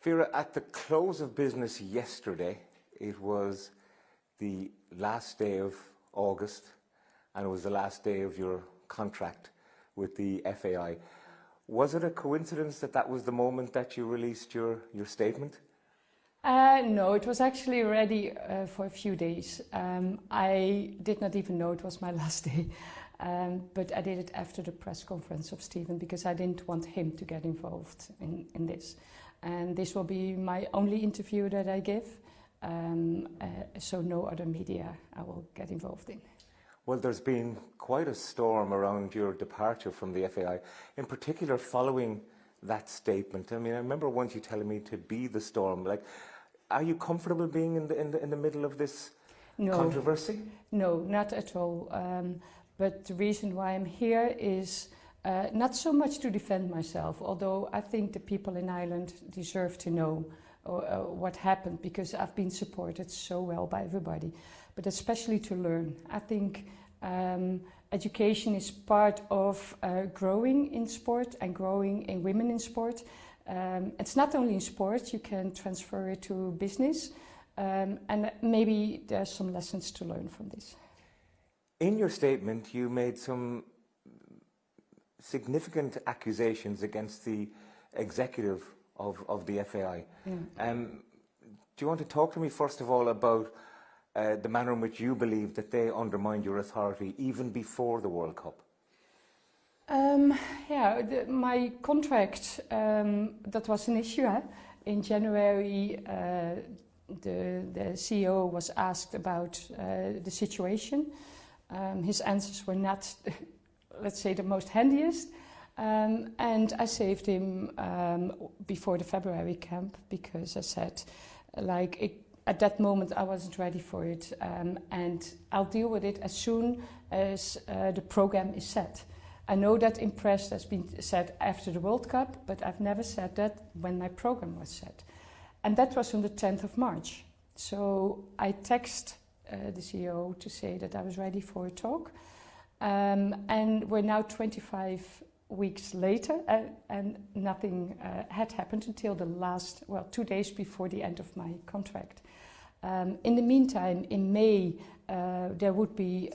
Vera, at the close of business yesterday, it was the last day of August and it was the last day of your contract with the FAI. Was it a coincidence that that was the moment that you released your statement? No, it was actually ready for a few days. I did not even know it was my last day, but I did it after the press conference of Stephen because I didn't want him to get involved in this. And this will be my only interview that I give, so no other media I will get involved in. Well, there's been quite a storm around your departure from the FAI, in particular following that statement. I mean, I remember once you telling me to be the storm. Like, are you comfortable being in the middle of this controversy? No, not at all. But the reason why I'm here is not so much to defend myself, although I think the people in Ireland deserve to know what happened because I've been supported so well by everybody, but especially to learn. I think education is part of growing in sport and growing in women in sport. It's not only in sport, you can transfer it to business, and maybe there's some lessons to learn from this. In your statement, you made some significant accusations against the executive of the FAI. Do you want to talk to me first of all about the manner in which you believe that they undermined your authority even before the World Cup? My contract, that was an issue. In January, the CEO was asked about the situation. His answers were not, let's say, the most handiest. And I saved him before the February camp because I said, at that moment I wasn't ready for it, and I'll deal with it as soon as the program is set. I know that in press has been said after the World Cup, but I've never said that when my program was set. And that was on the 10th of March. So I texted the CEO to say that I was ready for a talk. And we're now 25 weeks later, and nothing had happened until the last, 2 days before the end of my contract. In the meantime, in May, there would be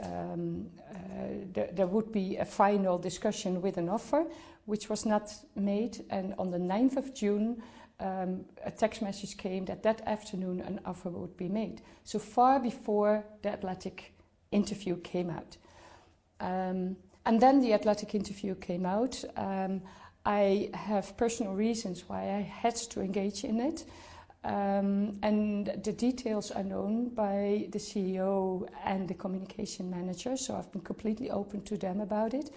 a final discussion with an offer, which was not made. And on the 9th of June, a text message came that afternoon an offer would be made. So far before the Athletic interview came out. And then the Athletic interview came out. I have personal reasons why I had to engage in it. And the details are known by the CEO and the communication manager, so I've been completely open to them about it.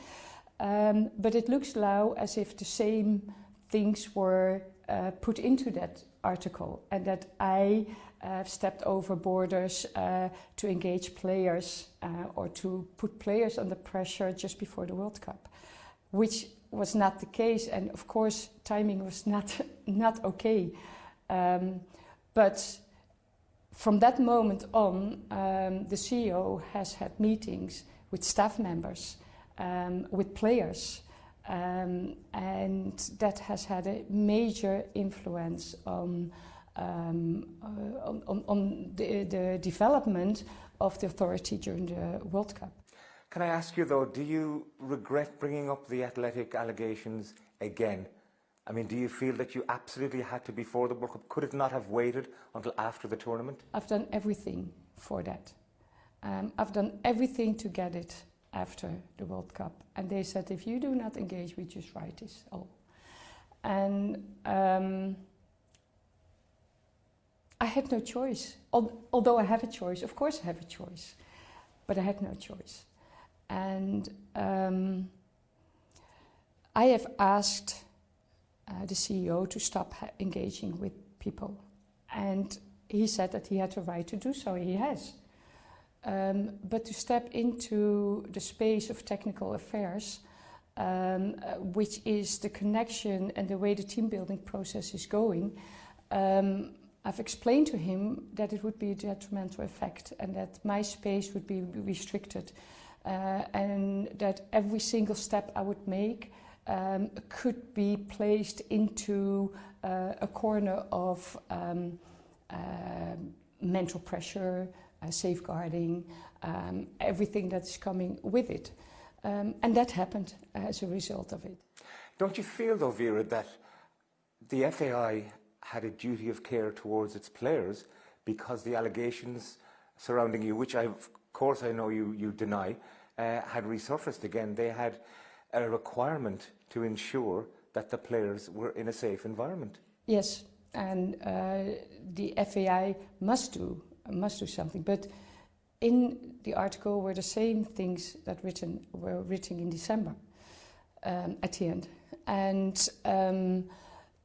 But it looks now as if the same things were put into that article, and that I stepped over borders to engage players or to put players under pressure just before the World Cup, which was not the case, and of course timing was not okay. But from that moment on, the CEO has had meetings with staff members, with players, and that has had a major influence on the development of the authority during the World Cup. Can I ask you though, do you regret bringing up the Athletic allegations again? I mean, do you feel that you absolutely had to before the World Cup? Could it not have waited until after the tournament? I've done everything for that. I've done everything to get it after the World Cup. And they said, if you do not engage, we just write this all. And I had no choice. Although I have a choice, of course I have a choice. But I had no choice. And I have asked the CEO to stop engaging with people. And he said that he had the right to do so, he has. But to step into the space of technical affairs, which is the connection and the way the team building process is going, I've explained to him that it would be a detrimental effect and that my space would be restricted, and that every single step I would make could be placed into a corner of mental pressure, safeguarding, everything that's coming with it. And that happened as a result of it. Don't you feel, though, Vera, that the FAI had a duty of care towards its players because the allegations surrounding you, which of course I know you deny, had resurfaced again? They had a requirement to ensure that the players were in a safe environment. Yes, and the FAI must do something. But in the article were the same things that were written in December at the end. And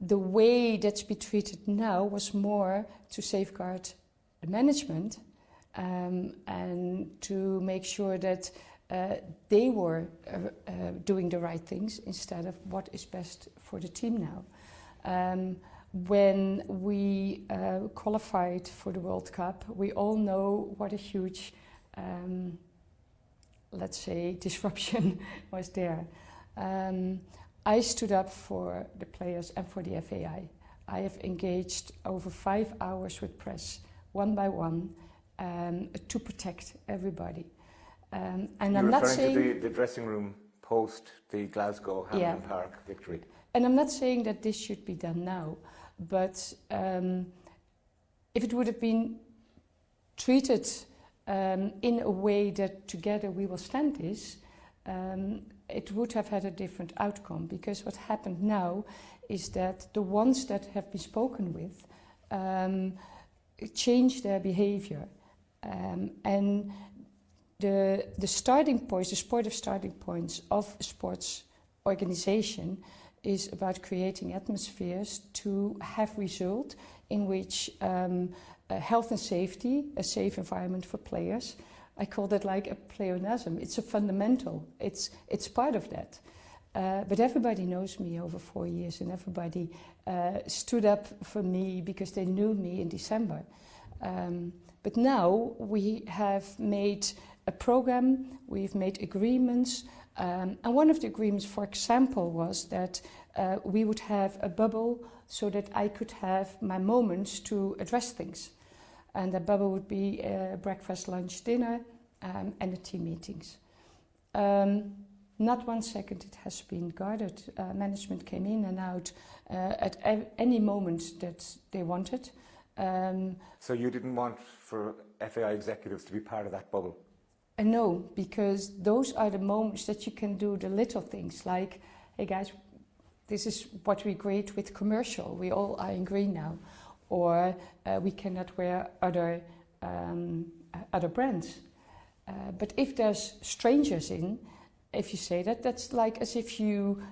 the way that's been treated now was more to safeguard the management and to make sure that they were doing the right things instead of what is best for the team now. When we qualified for the World Cup, we all know what a huge, let's say, disruption was there. I stood up for the players and for the FAI. I have engaged over 5 hours with press, one by one, to protect everybody. And I'm not saying to the dressing room post the Glasgow Hampden Park victory. And I'm not saying that this should be done now, but if it would have been treated in a way that together we will stand this, it would have had a different outcome. Because what happened now is that the ones that have been spoken with change their behavior, and the starting points, the sportive starting points of a sports organization is about creating atmospheres to have result in which health and safety, a safe environment for players. I call that like a pleonasm. It's a fundamental. It's part of that. But everybody knows me over 4 years, and everybody stood up for me because they knew me in December. But now we have made a program, we've made agreements, and one of the agreements, for example, was that we would have a bubble so that I could have my moments to address things. And that bubble would be breakfast, lunch, dinner, and the team meetings. Not 1 second it has been guarded. Management came in and out at any moment that they wanted. So you didn't want for FAI executives to be part of that bubble? No, because those are the moments that you can do the little things like, hey guys, this is what we create with commercial. We all are in green now. Or we cannot wear other brands. But if there's strangers in, if you say that, that's like as if you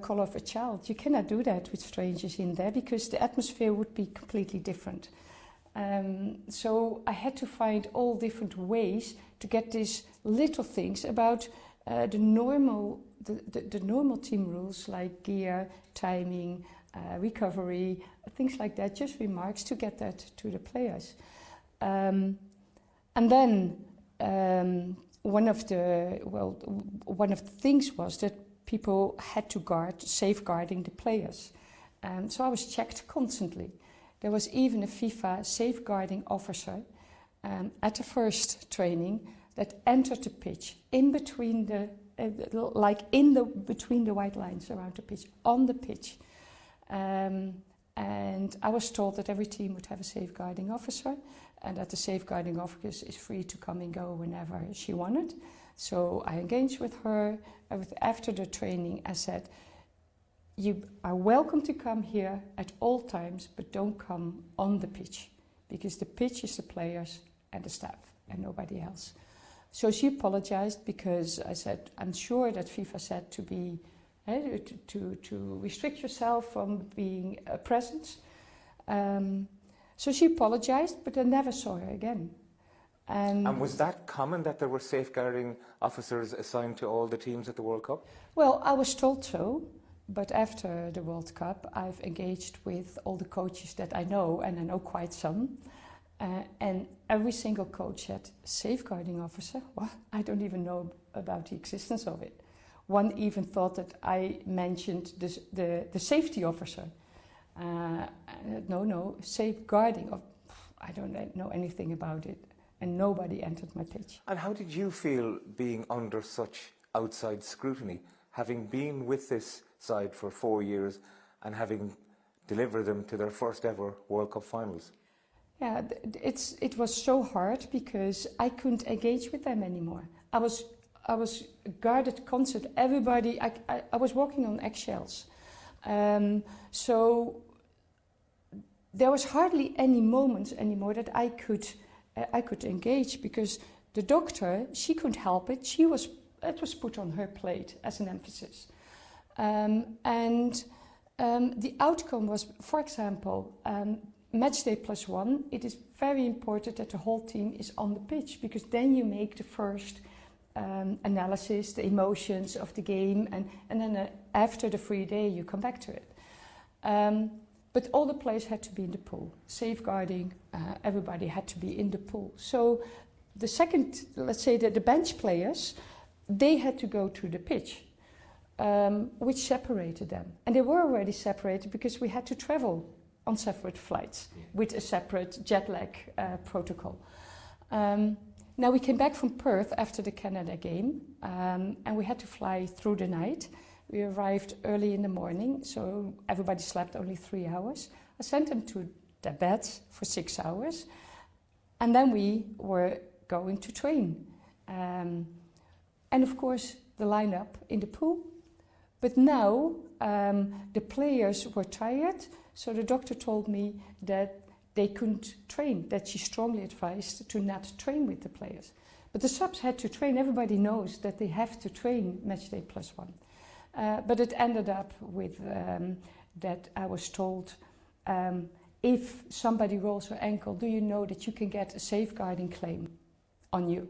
call off a child. You cannot do that with strangers in there because the atmosphere would be completely different. So I had to find all different ways to get these little things about the normal team rules like gear, timing, recovery, things like that, just remarks to get that to the players. And then one of the things was that people had to safeguarding the players. So I was checked constantly. There was even a FIFA safeguarding officer at the first training that entered the pitch in between between the white lines around the pitch, on the pitch. And I was told that every team would have a safeguarding officer and that the safeguarding officer is free to come and go whenever she wanted. So I engaged with her. After the training, I said, you are welcome to come here at all times, but don't come on the pitch, because the pitch is the players and the staff and nobody else. So she apologized because I said, I'm sure that FIFA said to be to restrict yourself from being present. So she apologized, but I never saw her again. And was that common, that there were safeguarding officers assigned to all the teams at the World Cup? Well, I was told so, but after the World Cup, I've engaged with all the coaches that I know, and I know quite some. And every single coach had safeguarding officer. Well, I don't even know about the existence of it. One even thought that I mentioned the safety officer. No, safeguarding. I don't know anything about it. And nobody entered my pitch. And how did you feel being under such outside scrutiny, having been with this side for 4 years and having delivered them to their first ever World Cup finals? Yeah, it was so hard because I couldn't engage with them anymore. I was guarded constant. Everybody, I was walking on eggshells. So there was hardly any moments anymore that I could engage, because the doctor, she couldn't help it. It was put on her plate as an emphasis. The outcome was, for example, match day +1. It is very important that the whole team is on the pitch, because then you make the first analysis, the emotions of the game, and then after the free day you come back to it. But all the players had to be in the pool. Safeguarding, everybody had to be in the pool. So the second, let's say that the bench players, they had to go to the pitch, which separated them. And they were already separated because we had to travel on separate flights with a separate jet lag protocol. Now we came back from Perth after the Canada game, and we had to fly through the night. We arrived early in the morning, so everybody slept only 3 hours. I sent them to their beds for 6 hours, and then we were going to train. And of course, the lineup in the pool. But now the players were tired, so the doctor told me that they couldn't train, that she strongly advised to not train with the players. But the subs had to train. Everybody knows that they have to train match day +1. But it ended up with that I was told, if somebody rolls her ankle, do you know that you can get a safeguarding claim on you?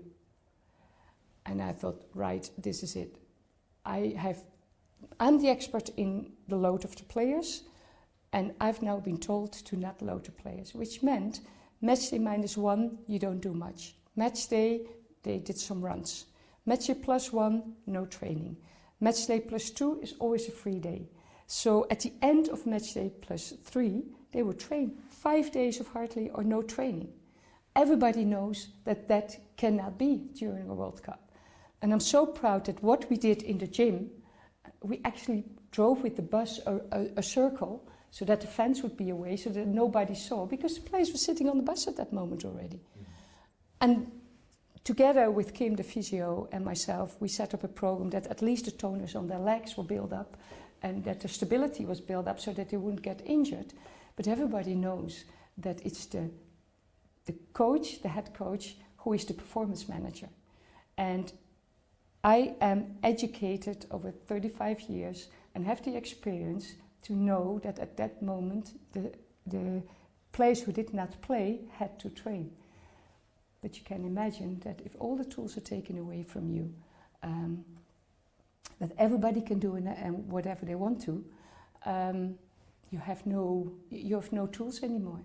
And I thought, right, this is it. I'm the expert in the load of the players, and I've now been told to not load the players, which meant match day -1, you don't do much. Match day, they did some runs. Match day +1, no training. Match day +2 is always a free day. So at the end of match day +3, they would train 5 days of hardly or no training. Everybody knows that that cannot be during a World Cup. And I'm so proud that what we did in the gym, we actually drove with the bus a circle so that the fans would be away, so that nobody saw, because the players were sitting on the bus at that moment already. And together with Kim, the physio, and myself, we set up a program that at least the tonus on their legs were built up and that the stability was built up so that they wouldn't get injured. But everybody knows that it's the coach, the head coach, who is the performance manager. And I am educated over 35 years and have the experience to know that at that moment the players who did not play had to train. But you can imagine that if all the tools are taken away from you, that everybody can do whatever they want to, you have no tools anymore.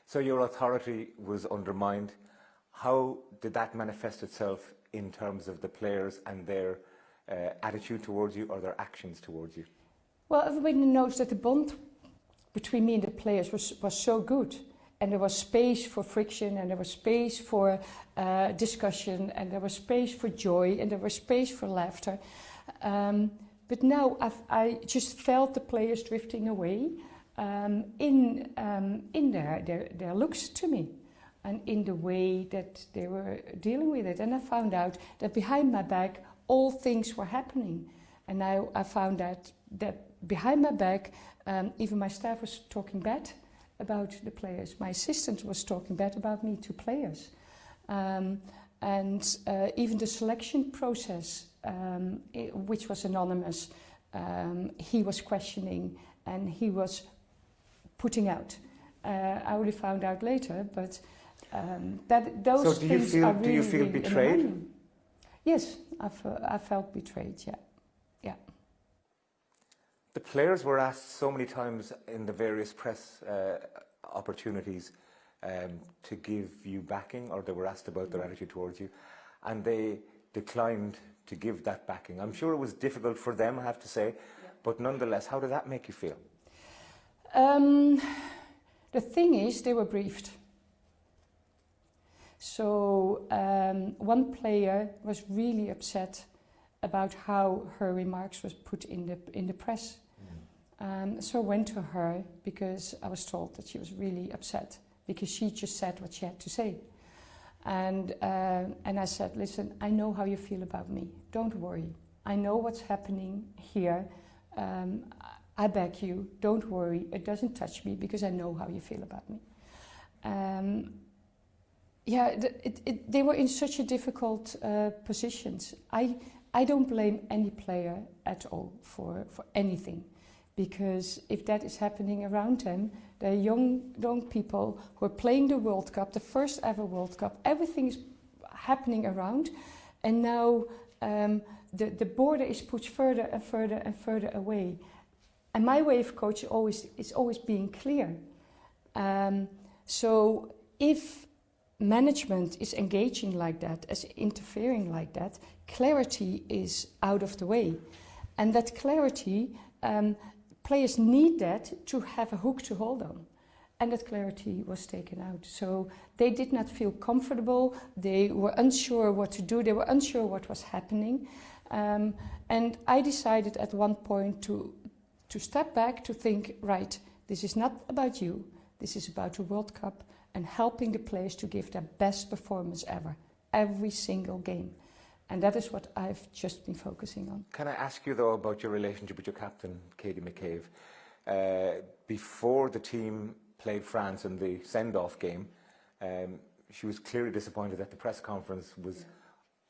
So your authority was undermined. How did that manifest itself in terms of the players and their attitude towards you or their actions towards you? Well, everybody knows that the bond between me and the players was so good. And there was space for friction, and there was space for discussion, and there was space for joy, and there was space for laughter. But now I just felt the players drifting away in their looks to me, and in the way that they were dealing with it. And I found out that behind my back, all things were happening. And now I found out that behind my back, even my staff was talking bad about the players. My assistant was talking bad about me to players. Even the selection process, which was anonymous, he was questioning and he was putting out. I only found out later, but those things are really, do you feel really betrayed? annoying. Yes, I felt betrayed, yeah. The players were asked so many times in the various press opportunities to give you backing, or they were asked about their attitude towards you, and they declined to give that backing. I'm sure it was difficult for them, I have to say, but nonetheless, how did that make you feel? The thing is, they were briefed. So one player was really upset about how her remarks was put in the press. So I went to her because I was told that she was really upset because she just said what she had to say. And I said, listen, I know how you feel about me. Don't worry. I know what's happening here. I beg you, don't worry. It doesn't touch me because I know how you feel about me. They were in such a difficult positions. I don't blame any player at all for anything, because if that is happening around them, they're young people who are playing the World Cup, the first ever World Cup. Everything is happening around, and now the border is pushed further and further and further away. And my way of coaching is always being clear. So if management is engaging like that, is interfering like that, clarity is out of the way. And that clarity, players need that to have a hook to hold on. And that clarity was taken out. So they did not feel comfortable, they were unsure what to do, they were unsure what was happening. And I decided at one point to step back, to think, right, this is not about you, this is about the World Cup and helping the players to give their best performance ever, every single game. And that is what I've just been focusing on. Can I ask you, though, about your relationship with your captain, Katie McCabe? Before the team played France in the send-off game, she was clearly disappointed that the press conference was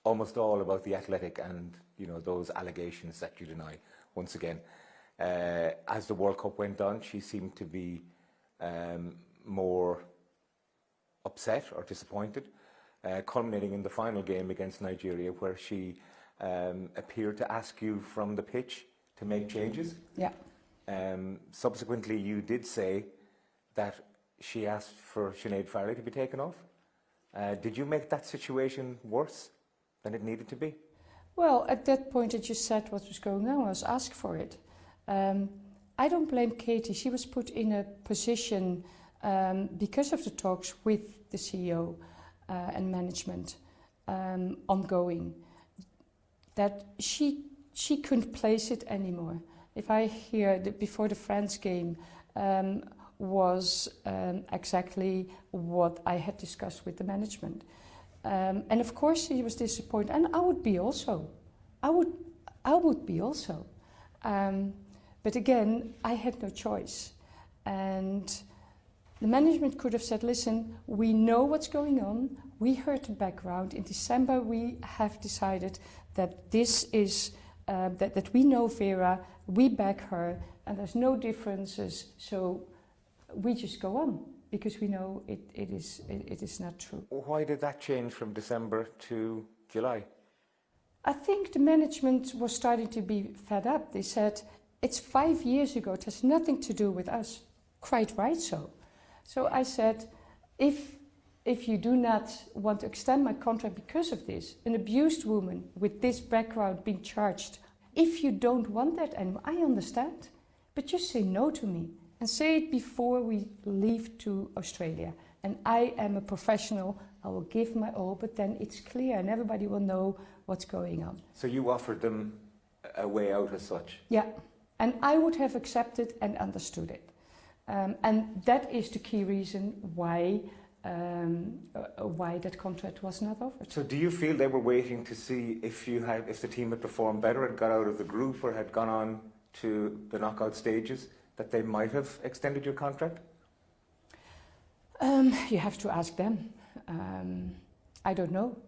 almost all about the athletic and, you know, those allegations that you deny once again. As the World Cup went on, she seemed to be more upset or disappointed, culminating in the final game against Nigeria, where she appeared to ask you from the pitch to make changes. Yeah. Subsequently, you did say that she asked for Sinead Farrelly to be taken off. Did you make that situation worse than it needed to be? Well, at that point, I just said what was going on. I was asked for it. I don't blame Katie. She was put in a position because of the talks with the CEO and management ongoing, that she couldn't place it anymore. If I hear that before the France game was exactly what I had discussed with the management. And of course she was disappointed, and I would be also. I would be also. But again, I had no choice. And the management could have said, listen, we know what's going on. We heard the background. In December, we have decided that this is, that we know Vera, we back her, and there's no differences. So we just go on, because we know it is not true. Why did that change from December to July? I think the management was starting to be fed up. They said, it's 5 years ago, it has nothing to do with us. Quite right so. So I said, if you do not want to extend my contract because of this, an abused woman with this background being charged, if you don't want that anymore, I understand. But just say no to me, and say it before we leave to Australia. And I am a professional, I will give my all, but then it's clear and everybody will know what's going on. So you offered them a way out as such? Yeah, and I would have accepted and understood it. And that is the key reason why that contract was not offered. So do you feel they were waiting to see if the team had performed better, had got out of the group or had gone on to the knockout stages, that they might have extended your contract? You have to ask them. I don't know.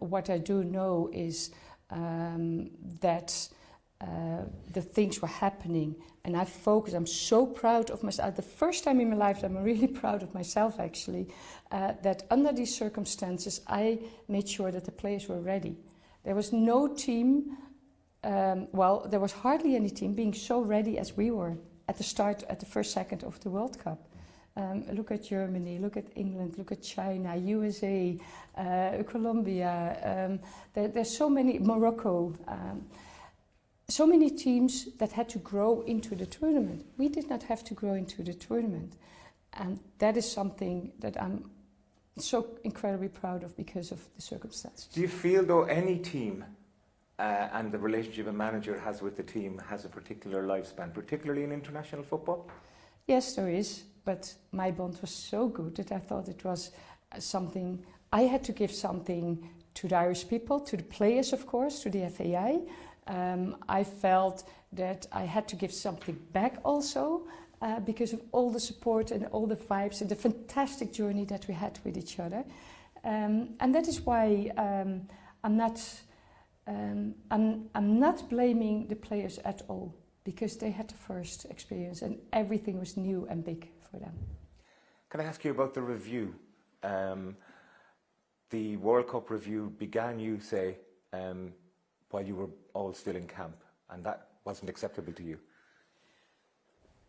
What I do know is that the things were happening, and I focused. I'm so proud of myself. The first time in my life, I'm really proud of myself actually, that under these circumstances I made sure that the players were ready. There was no team, there was hardly any team being so ready as we were at the start, at the first second of the World Cup. Look at Germany, look at England, look at China, USA, Colombia. There's so many, Morocco. So many teams that had to grow into the tournament. We did not have to grow into the tournament. And that is something that I'm so incredibly proud of because of the circumstances. Do you feel though any team and the relationship a manager has with the team has a particular lifespan, particularly in international football? Yes, there is. But my bond was so good that I thought it was something, I had to give something to the Irish people, to the players of course, to the FAI. I felt that I had to give something back also because of all the support and all the vibes and the fantastic journey that we had with each other. And that is why I'm not blaming the players at all, because they had the first experience and everything was new and big for them. Can I ask you about the review? The World Cup review began, you say, while you were all still in camp, and that wasn't acceptable to you.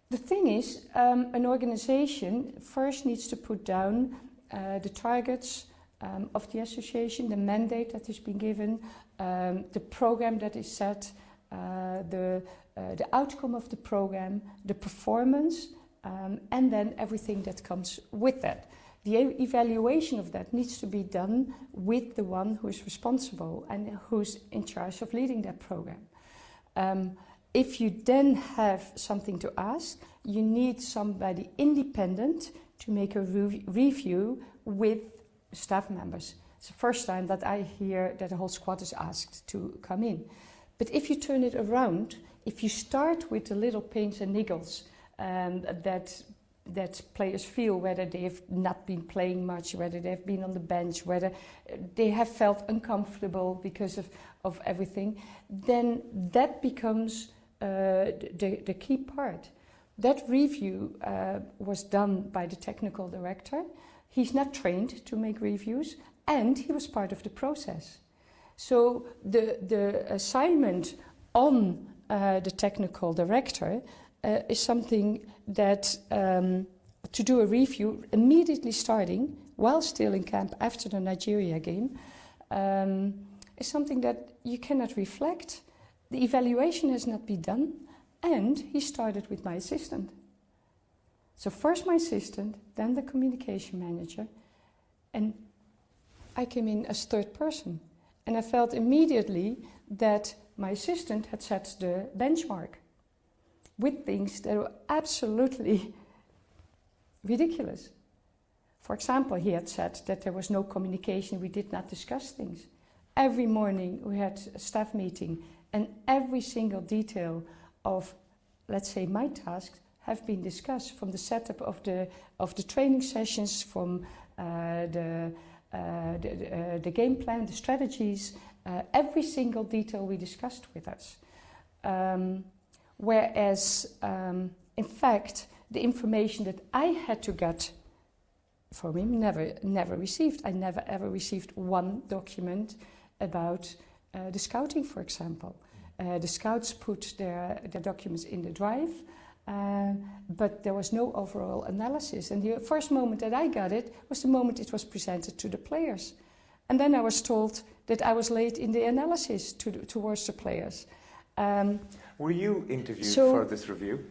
The thing is, an organization first needs to put down the targets of the association, the mandate that has been given, the program that is set, the outcome of the program, the performance, and then everything that comes with that. The evaluation of that needs to be done with the one who is responsible and who's in charge of leading that program. If you then have something to ask, you need somebody independent to make a review with staff members. It's the first time that I hear that the whole squad is asked to come in. But if you turn it around, if you start with the little pains and niggles that players feel, whether they have not been playing much, whether they have been on the bench, whether they have felt uncomfortable because of everything, then that becomes the key part. That review was done by the technical director. He's not trained to make reviews, and he was part of the process. So the assignment on the technical director is something that to do a review immediately starting while still in camp after the Nigeria game is something that you cannot reflect. The evaluation has not been done, and he started with my assistant. So first my assistant, then the communication manager, and I came in as third person. And I felt immediately that my assistant had set the benchmark with things that were absolutely ridiculous. For example, he had said that there was no communication, we did not discuss things. Every morning we had a staff meeting, and every single detail of, let's say, my tasks have been discussed, from the setup of the training sessions, from the game plan, the strategies, every single detail we discussed with us. Whereas, in fact, the information that I had to get from him never received. I never ever received one document about the scouting, for example. The scouts put their documents in the drive, but there was no overall analysis. And the first moment that I got it was the moment it was presented to the players. And then I was told that I was late in the analysis towards the players. Were you interviewed for this review?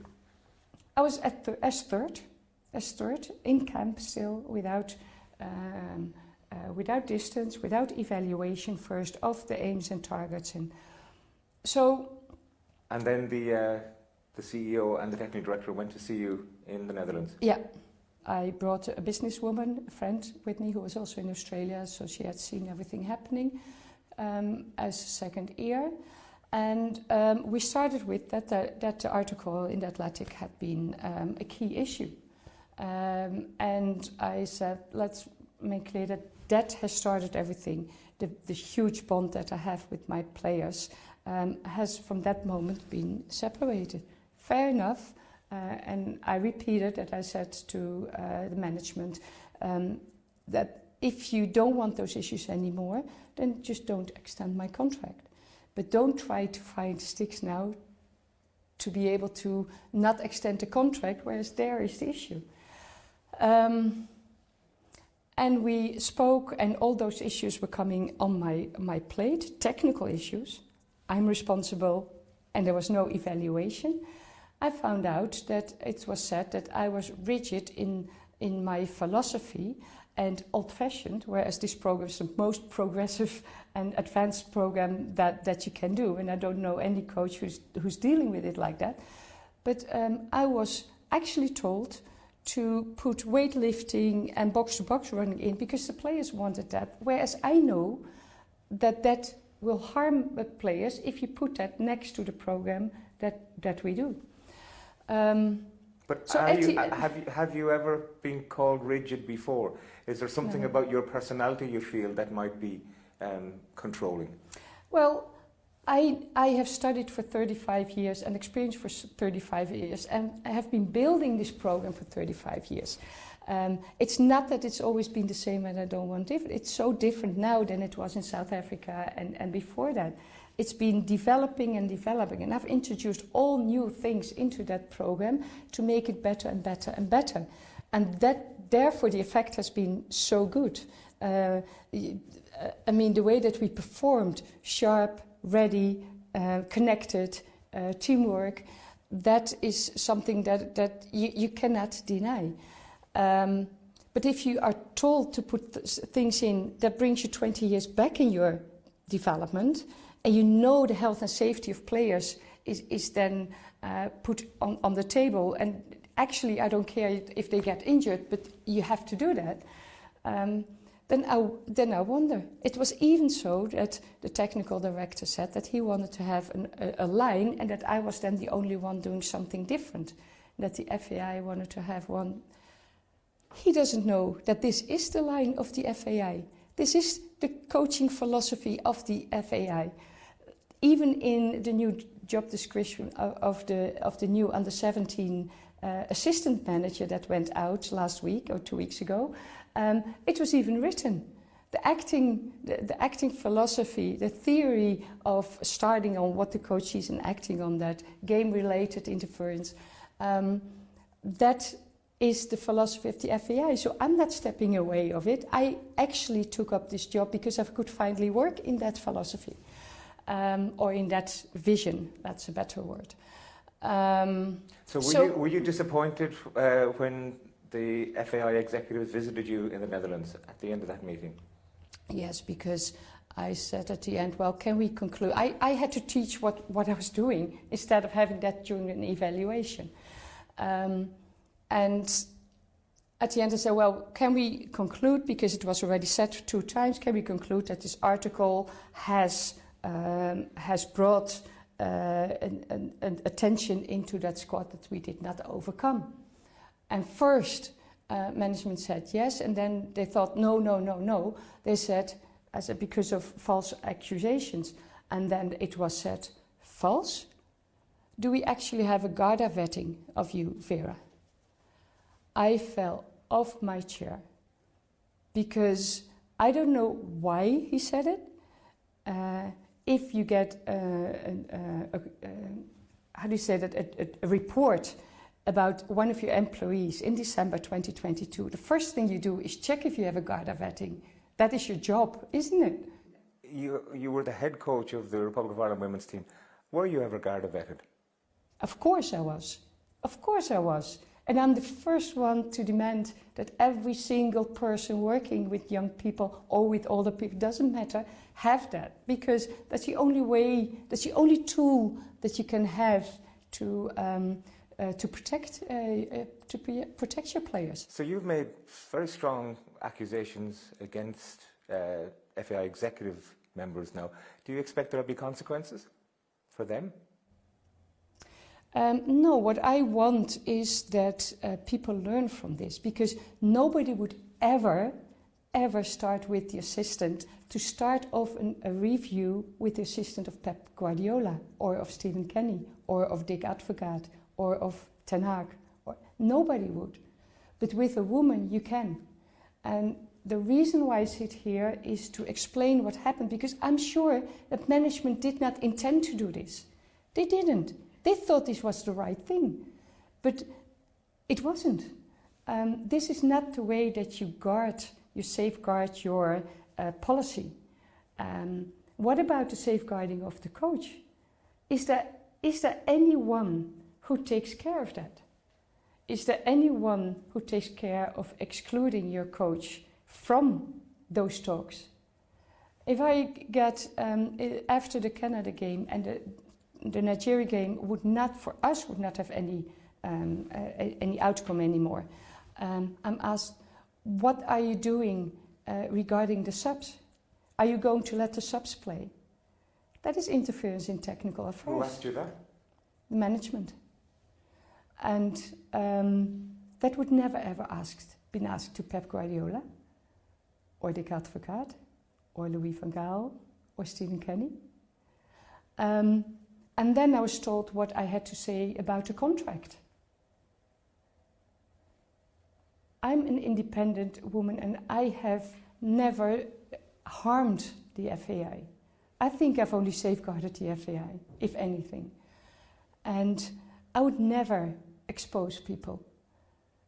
I was as third in camp still, without distance, without evaluation first of the aims and targets, and so. And then the CEO and the technical director went to see you in the Netherlands. Yeah, I brought a businesswoman, a friend, with me who was also in Australia, so she had seen everything happening as a second ear. And we started with that the article in the Athletic had been a key issue. And I said, let's make clear that has started everything. The huge bond that I have with my players has from that moment been separated. Fair enough. And I repeated that I said to the management that if you don't want those issues anymore, then just don't extend my contract. But don't try to find sticks now to be able to not extend the contract, whereas there is the issue. And we spoke, and all those issues were coming on my plate, technical issues. I'm responsible, and there was no evaluation. I found out that it was said that I was rigid in my philosophy and old-fashioned, whereas this program is the most progressive and advanced program that you can do. And I don't know any coach who's dealing with it like that. But I was actually told to put weightlifting and box-to-box running in because the players wanted that. Whereas I know that will harm the players if you put that next to the program that we do. But so have you ever been called rigid before? Is there something about your personality you feel that might be controlling? Well, I have studied for 35 years and experienced for 35 years, and I have been building this program for 35 years. It's not that it's always been the same and I don't want different. It's so different now than it was in South Africa and before that. It's been developing and developing, and I've introduced all new things into that program to make it better and better and better. And therefore the effect has been so good. I mean, the way that we performed, sharp, ready, connected, teamwork, that is something that you cannot deny. But if you are told to put things in that brings you 20 years back in your development, and you know the health and safety of players is then put on the table, and actually I don't care if they get injured, but you have to do that, then I wonder. It was even so that the technical director said that he wanted to have a line, and that I was then the only one doing something different, that the FAI wanted to have one. He doesn't know that this is the line of the FAI. This is the coaching philosophy of the FAI. Even in the new job description of the new under-17 assistant manager that went out last week or 2 weeks ago, it was even written. The acting philosophy, the theory of starting on what the coach sees and acting on that, game-related interference, that is the philosophy of the FAI. So I'm not stepping away of it. I actually took up this job because I could finally work in that philosophy, or in that vision. That's a better word. So were you disappointed when the FAI executives visited you in the Netherlands at the end of that meeting? Yes, because I said at the end, well, can we conclude? I had to teach what I was doing instead of having that during an evaluation. And at the end I said, well, can we conclude, because it was already said 2 times, can we conclude that this article has brought an attention into that squad that we did not overcome? And first management said yes, and then they thought no. They said, because of false accusations. And then it was said, false? Do we actually have a Garda vetting of you, Vera? I fell off my chair, because I don't know why he said it. If you get how do you say that, a report about one of your employees in December 2022, the first thing you do is check if you have a Garda vetting. That is your job, isn't it? You were the head coach of the Republic of Ireland women's team. Were you ever Garda vetted? Of course I was. Of course I was. And I'm the first one to demand that every single person working with young people or with older people, doesn't matter, have that. Because that's the only way, that's the only tool that you can have to protect your players. So you've made very strong accusations against FAI executive members now. Do you expect there will be consequences for them? No, what I want is that people learn from this, because nobody would ever start with the assistant to start off a review with the assistant of Pep Guardiola or of Stephen Kenny or of Dick Advocaat or of Ten Hag. Nobody would. But with a woman you can. And the reason why I sit here is to explain what happened, because I'm sure that management did not intend to do this. They didn't. They thought this was the right thing, but it wasn't. this is not the way that you safeguard your policy. What about the safeguarding of the coach? Is there anyone who takes care of that? Is there anyone who takes care of excluding your coach from those talks? If I get, after the Canada game and the Nigeria game would not have any outcome anymore. I'm asked, what are you doing regarding the subs? Are you going to let the subs play? That is interference in technical affairs. Who asked you that? The management. And that would never ever been asked to Pep Guardiola, or Dick Advocaat, or Louis van Gaal, or Stephen Kenny. And then I was told what I had to say about the contract. I'm an independent woman and I have never harmed the FAI. I think I've only safeguarded the FAI, if anything. And I would never expose people.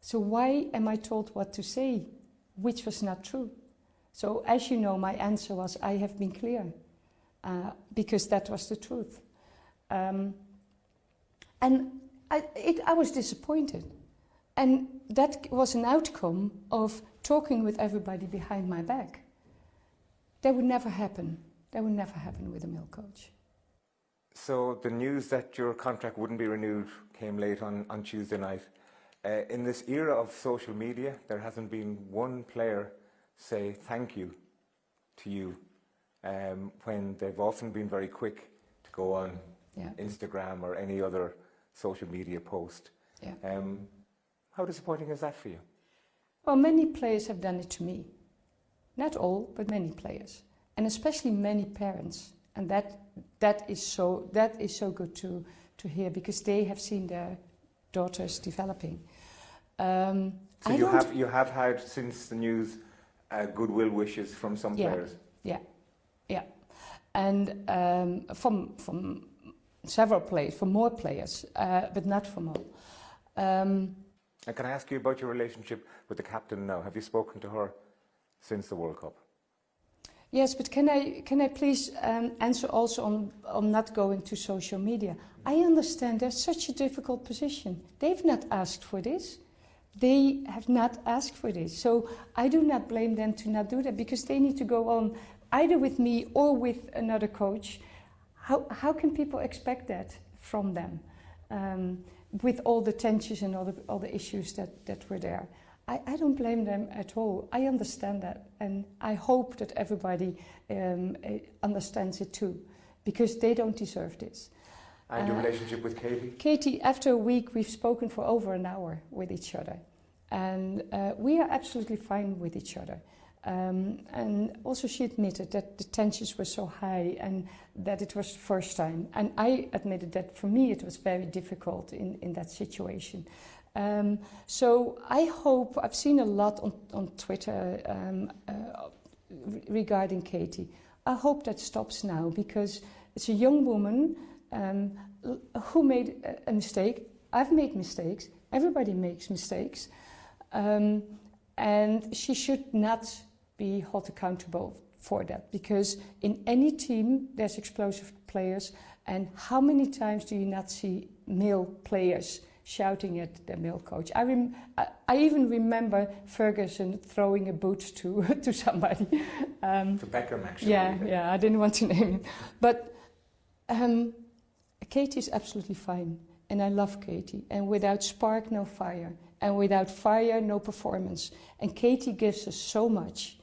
So why am I told what to say, which was not true? So as you know, my answer was, I have been clear, because that was the truth. And I was disappointed. And that was an outcome of talking with everybody behind my back. That would never happen. That would never happen with a male coach. So the news that your contract wouldn't be renewed came late on Tuesday night. In this era of social media, there hasn't been one player say thank you to you when they've often been very quick to go on Instagram or any other social media post. Yeah. How disappointing is that for you? Well, many players have done it to me. Not all, but many players. And especially many parents. And that is so good to hear, because they have seen their daughters developing. So you have had, since the news, goodwill wishes from some players? Yeah. And from several players, from more players, but not from all. And can I ask you about your relationship with the captain now? Have you spoken to her since the World Cup? Yes, but can I please answer also on not going to social media? I understand there's such a difficult position. They've not asked for this. They have not asked for this. So I do not blame them to not do that, because they need to go on either with me or with another coach. How can people expect that from them? With all the tensions and all the issues that were there. I don't blame them at all. I understand that, and I hope that everybody understands it too, because they don't deserve this. And your relationship with Katie? Katie, after a week, we've spoken for over an hour with each other, and we are absolutely fine with each other. And also she admitted that the tensions were so high and that it was the first time. And I admitted that for me it was very difficult in that situation. So I hope, I've seen a lot on Twitter regarding Katie. I hope that stops now, because it's a young woman who made a mistake. I've made mistakes. Everybody makes mistakes. And she should not be held accountable for that, because in any team there's explosive players, and how many times do you not see male players shouting at the male coach? I even remember Ferguson throwing a boot to somebody. To Beckham, actually. Yeah, I didn't want to name him. But Katie is absolutely fine, and I love Katie. And without spark, no fire. And without fire, no performance. And Katie gives us so much.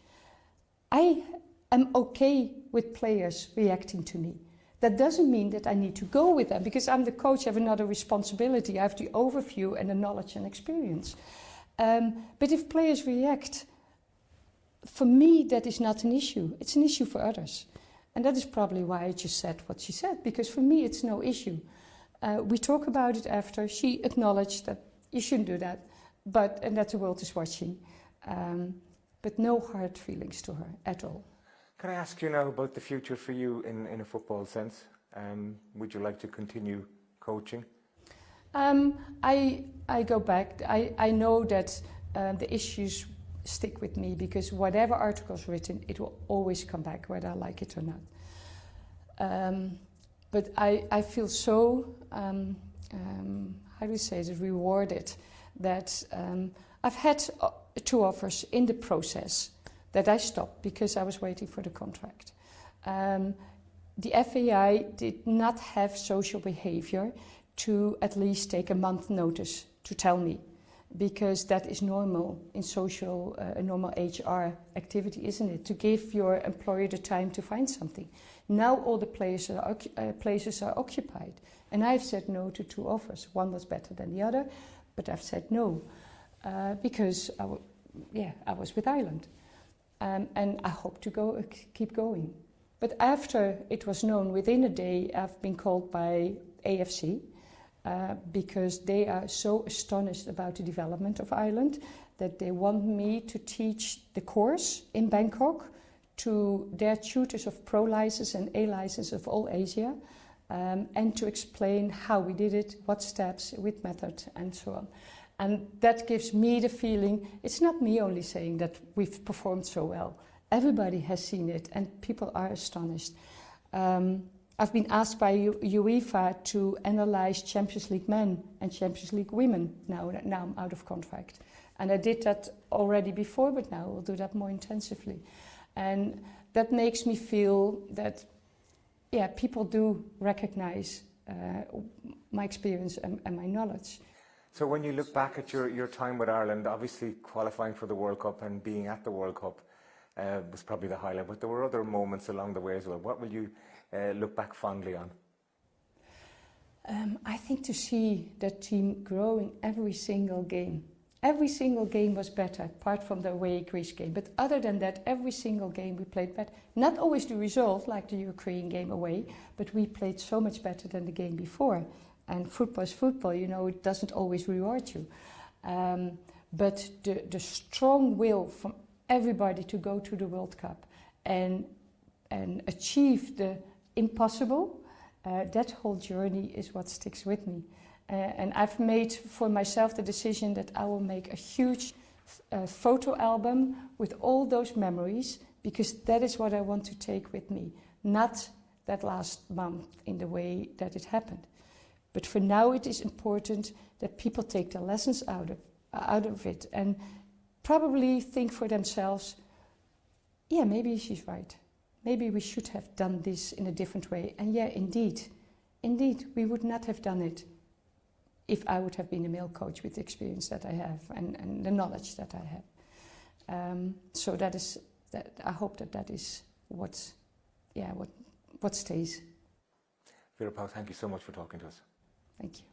I am okay with players reacting to me. That doesn't mean that I need to go with them, because I'm the coach, I have another responsibility. I have the overview and the knowledge and experience. But if players react, for me, that is not an issue. It's an issue for others. And that is probably why I just said what she said, because for me, it's no issue. We talk about it after. She acknowledged that you shouldn't do that, and that the world is watching. But no hard feelings to her at all. Can I ask you now about the future for you in a football sense? Would you like to continue coaching? I go back. I know that the issues stick with me, because whatever article's written, it will always come back, whether I like it or not. But I feel so, how do you say it, rewarded that I've had 2 offers in the process that I stopped because I was waiting for the contract. The FAI did not have social behavior to at least take a month notice to tell me, because that is normal in social, normal HR activity, isn't it? To give your employer the time to find something. Now all the places are occupied, and I've said no to 2 offers. One was better than the other, but I've said no because I was with Ireland, and I hope to keep going. But after it was known, within a day, I've been called by AFC. Because they are so astonished about the development of Ireland that they want me to teach the course in Bangkok to their tutors of Pro license and A license of all Asia, and to explain how we did it, what steps, with method, and so on. And that gives me the feeling, it's not me only saying that we've performed so well. Everybody has seen it, and people are astonished. I've been asked by UEFA to analyze Champions League men and Champions League women. Now I'm out of contract. And I did that already before, but now I'll do that more intensively. And that makes me feel that, people do recognize my experience and my knowledge. So when you look back at your time with Ireland, obviously qualifying for the World Cup and being at the World Cup was probably the highlight, but there were other moments along the way as well. What will you look back fondly on? I think to see that team growing every single game. Every single game was better, apart from the away Greece game. But other than that, every single game we played better. Not always the result, like the Ukraine game away, but we played so much better than the game before. And football is football, it doesn't always reward you. But the strong will from everybody to go to the World Cup and achieve the impossible, that whole journey is what sticks with me. And I've made for myself the decision that I will make a huge photo album with all those memories, because that is what I want to take with me, not that last month in the way that it happened. But for now it is important that people take the lessons out of it and probably think for themselves, maybe she's right. Maybe we should have done this in a different way. And indeed, we would not have done it if I would have been a male coach with the experience that I have and the knowledge that I have. So that is that. I hope that is what stays. Vera Pauw, thank you so much for talking to us. Thank you.